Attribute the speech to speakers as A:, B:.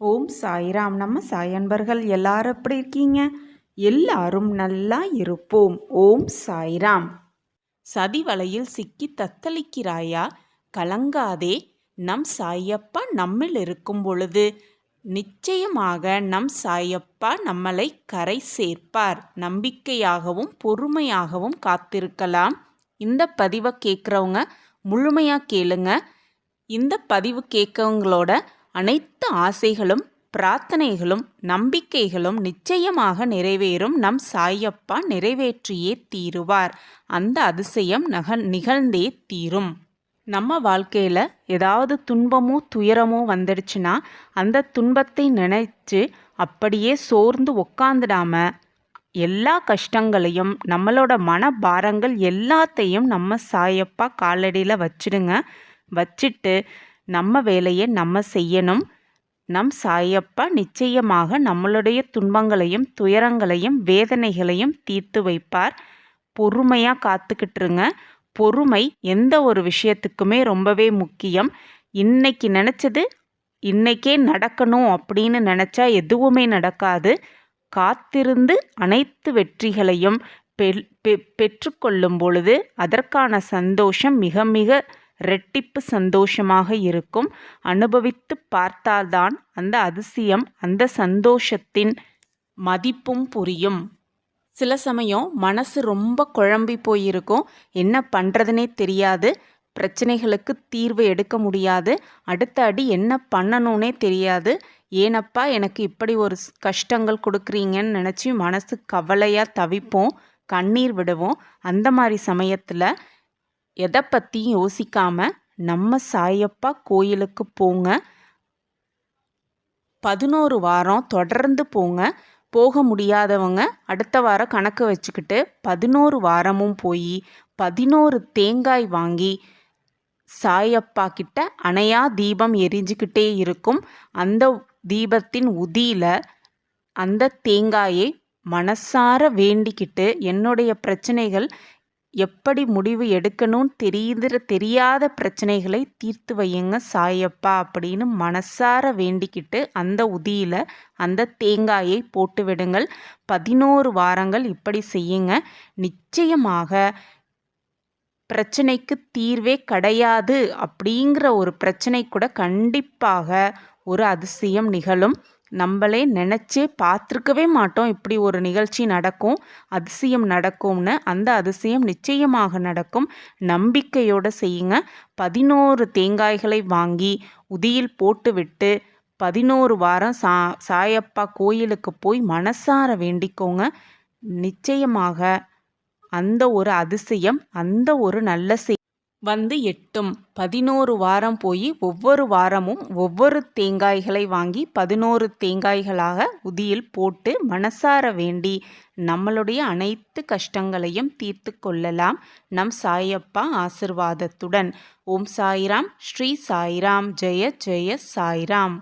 A: ஓம் சாய்ராம். நம்ம சாய் அன்பர்கள் எல்லாரும் எப்படி இருக்கீங்க? எல்லாரும் நல்லா இருப்போம். ஓம் சாய்ராம். சதி வலையில் சிக்கி தத்தளிக்கிறாயா? கலங்காதே, நம் சாயப்பா நம்மில் இருக்கும் பொழுது நிச்சயமாக நம் சாயப்பா நம்மளை கரை சேர்ப்பார். நம்பிக்கையாகவும் பொறுமையாகவும் காத்திருக்கலாம். இந்த பதிவை கேட்குறவங்க முழுமையாக கேளுங்க. இந்த பதிவு கேட்கவங்களோட அனைத்து ஆசைகளும் பிரார்த்தனைகளும் நம்பிக்கைகளும் நிச்சயமாக நிறைவேறும். நம் சாயப்பா நிறைவேற்றியே தீருவார். அந்த அதிசயம் நிகழ்ந்தே தீரும். நம்ம வாழ்க்கையில் ஏதாவது துன்பமோ துயரமோ வந்துடுச்சுன்னா அந்த துன்பத்தை நினைச்சு அப்படியே சோர்ந்து உக்காந்துடாம எல்லா கஷ்டங்களையும் நம்மளோட மனபாரங்கள் எல்லாத்தையும் நம்ம சாயப்பா காலடியில் வச்சிடுங்க. வச்சுட்டு நம்ம வேலையை நம்ம செய்யணும். நம் சாயப்பா நிச்சயமாக நம்மளுடைய துன்பங்களையும் துயரங்களையும் வேதனைகளையும் தீர்த்து வைப்பார். பொறுமையாக காத்துக்கிட்டுருங்க. பொறுமை எந்த ஒரு விஷயத்துக்குமே ரொம்பவே முக்கியம். இன்னைக்கு நினச்சது இன்னைக்கே நடக்கணும் அப்படின்னு நினச்சா எதுவுமே நடக்காது. காத்திருந்து அனைத்து வெற்றிகளையும் பெற்றுக்கொள்ளும் பொழுது அதற்கான சந்தோஷம் மிக மிக ரெட்டிப்பு சந்தோஷமாக இருக்கும். அனுபவித்து பார்த்தால்தான் அந்த அதிசயம் அந்த சந்தோஷத்தின் மதிப்பும் புரியும். சில சமயம் மனசு ரொம்ப குழம்பி போயிருக்கும். என்ன பண்ணுறதுனே தெரியாது. பிரச்சனைகளுக்கு தீர்வு எடுக்க முடியாது. அடுத்த அடி என்ன பண்ணணும்னே தெரியாது. ஏனப்பா எனக்கு இப்படி ஒரு கஷ்டங்கள் கொடுக்குறீங்கன்னு நினச்சி மனசு கவலையாக தவிப்போம், கண்ணீர் விடுவோம். அந்த மாதிரி சமயத்தில் எதை பற்றியும் யோசிக்காமல் நம்ம சாயப்பா கோயிலுக்கு போங்க. 11 வாரம் தொடர்ந்து போங்க. போக முடியாதவங்க அடுத்த வாரம் கணக்கு வச்சுக்கிட்டு 11 வாரமும் போய் 11 தேங்காய் வாங்கி சாயப்பா கிட்ட அணையா தீபம் எரிஞ்சுக்கிட்டே இருக்கும். அந்த தீபத்தின் உதியில் அந்த தேங்காயை மனசார வேண்டிக்கிட்டு என்னுடைய பிரச்சனைகள் எப்படி முடிவு எடுக்கணும்னு தெரியாத பிரச்சனைகளை தீர்த்து வையுங்க சாயப்பா அப்படின்னு மனசார வேண்டிக்கிட்டு அந்த உதியில் அந்த தேங்காயை போட்டு விடுங்கள். 11 வாரங்கள் இப்படி செய்யுங்க. நிச்சயமாக பிரச்சனைக்கு தீர்வே கிடையாது அப்படிங்கிற ஒரு பிரச்சனை கூட கண்டிப்பாக ஒரு அதிசயம் நிகழும். நம்மளே நினச்சே பார்த்துருக்கவே மாட்டோம் இப்படி ஒரு நிகழ்ச்சி நடக்கும், அதிசயம் நடக்கும்னு. அந்த அதிசயம் நிச்சயமாக நடக்கும். நம்பிக்கையோடு செய்யுங்க. 11 தேங்காய்களை வாங்கி உதியில் போட்டுவிட்டு 11 வாரம் சாயப்பா கோயிலுக்கு போய் மனசார வேண்டிக்கோங்க. நிச்சயமாக அந்த ஒரு அதிசயம் அந்த ஒரு நல்ல வந்து எட்டும். 11 வாரம் போய் ஒவ்வொரு வாரமும் ஒவ்வொரு தேங்காய்களை வாங்கி 11 தேங்காய்களாக உதியில் போட்டு மனசார வேண்டி நம்மளுடைய அனைத்து கஷ்டங்களையும் தீர்த்து கொள்ளலாம் நம் சாயப்பா ஆசிர்வாதத்துடன். ஓம் சாய்ராம். ஸ்ரீ சாய்ராம். ஜெய ஜெய சாய்ராம்.